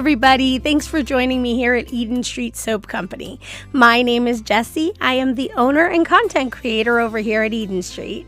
everybody, thanks for joining me here at Eden Street Soap Company. My name is Jessie. I am the owner and content creator over here at Eden Street.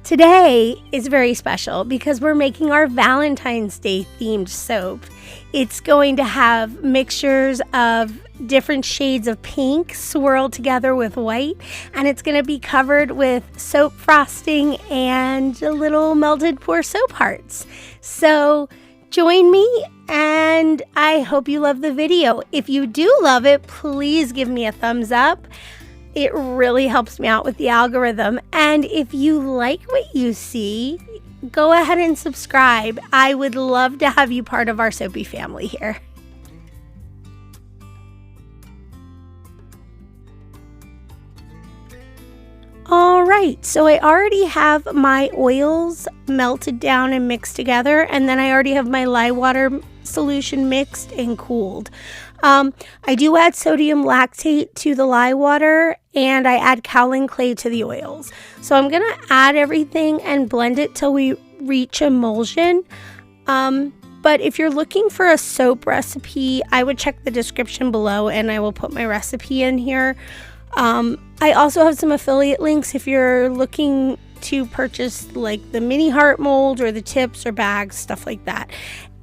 Today is very special because we're making our Valentine's Day themed soap. It's going to have mixtures of different shades of pink swirled together with white, and it's going to be covered with soap frosting and little melted pour soap hearts. So join me, and I hope you love the video. If you do love it, please give me a thumbs up. It really helps me out with the algorithm. And if you like what you see, go ahead and subscribe. I would love to have you part of our soapy family here. All right, so I already have my oils melted down and mixed together, and then I already have my lye water solution mixed and cooled. I do add sodium lactate to the lye water, and I add kaolin clay to the oils. So I'm gonna add everything and blend it till we reach emulsion. But if you're looking for a soap recipe, I would check the description below, and I will put my recipe in here. I also have some affiliate links if you're looking to purchase like the mini heart mold or the tips or bags, stuff like that.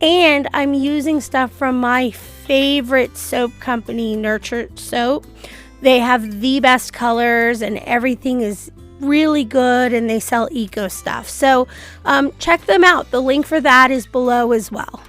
And I'm using stuff from my favorite soap company, Nurture Soap. They have the best colors and everything is really good, and they sell eco stuff. So check them out. The link for that is below as well.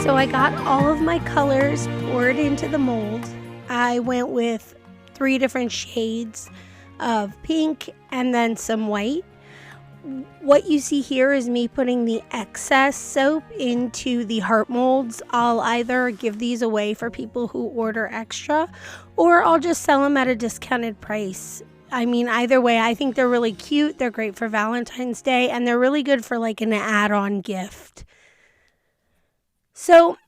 So I got all of my colors poured into the mold. I went with 3 different shades of pink and then some white. What you see here is me putting the excess soap into the heart molds. I'll either give these away for people who order extra, or I'll just sell them at a discounted price. I mean, either way, I think they're really cute. They're great for Valentine's Day, and they're really good for like an add-on gift. So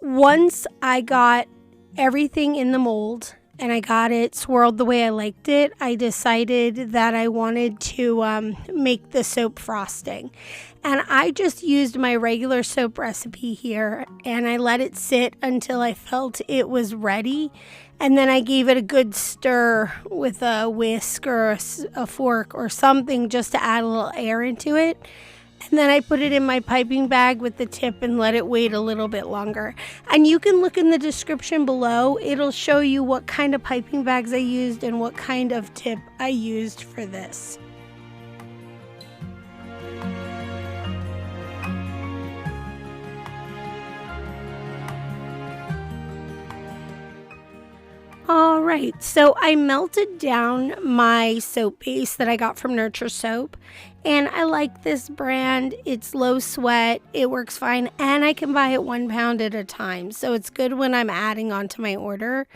once I got everything in the mold and I got it swirled the way I liked it, I decided that I wanted to make the soap frosting. And I just used my regular soap recipe here, and I let it sit until I felt it was ready. And then I gave it a good stir with a whisk or a fork or something just to add a little air into it. And then I put it in my piping bag with the tip and let it wait a little bit longer. And you can look in the description below. It'll show you what kind of piping bags I used and what kind of tip I used for this. All right, so I melted down my soap base that I got from Nurture Soap, and I like this brand. It's low sweat, it works fine, and I can buy it 1 pound at a time, so it's good when I'm adding on to my order.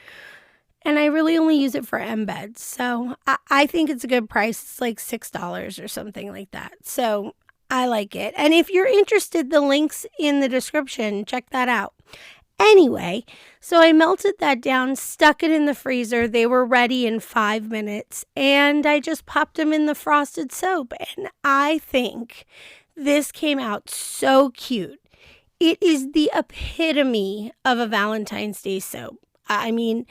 And I really only use it for embeds, so I think it's a good price. It's like $6 or something like that, so I like it. And if you're interested, the link's in the description. Check that out. Anyway, so I melted that down, stuck it in the freezer. They were ready in 5 minutes, and I just popped them in the frosted soap. And I think this came out so cute. It is the epitome of a Valentine's Day soap. I mean,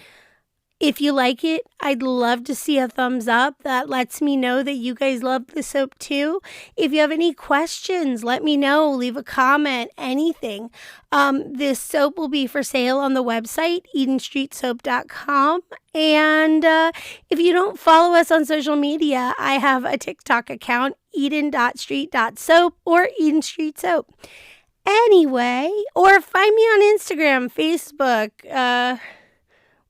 if you like it, I'd love to see a thumbs up. That lets me know that you guys love the soap too. If you have any questions, let me know. Leave a comment, anything. This soap will be for sale on the website, edenstreetsoap.com. And if you don't follow us on social media, I have a TikTok account, eden.street.soap or edenstreetsoap. Anyway, or find me on Instagram, Facebook,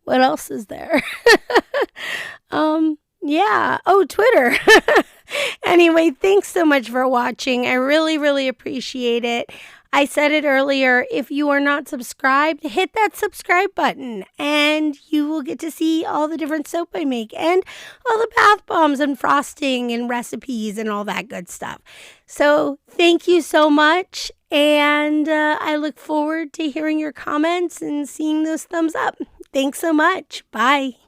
what else is there? Yeah. Oh, Twitter. Anyway, thanks so much for watching. I really, really appreciate it. I said it earlier, if you are not subscribed, hit that subscribe button and you will get to see all the different soap I make and all the bath bombs and frosting and recipes and all that good stuff. So thank you so much, and I look forward to hearing your comments and seeing those thumbs up. Thanks so much. Bye.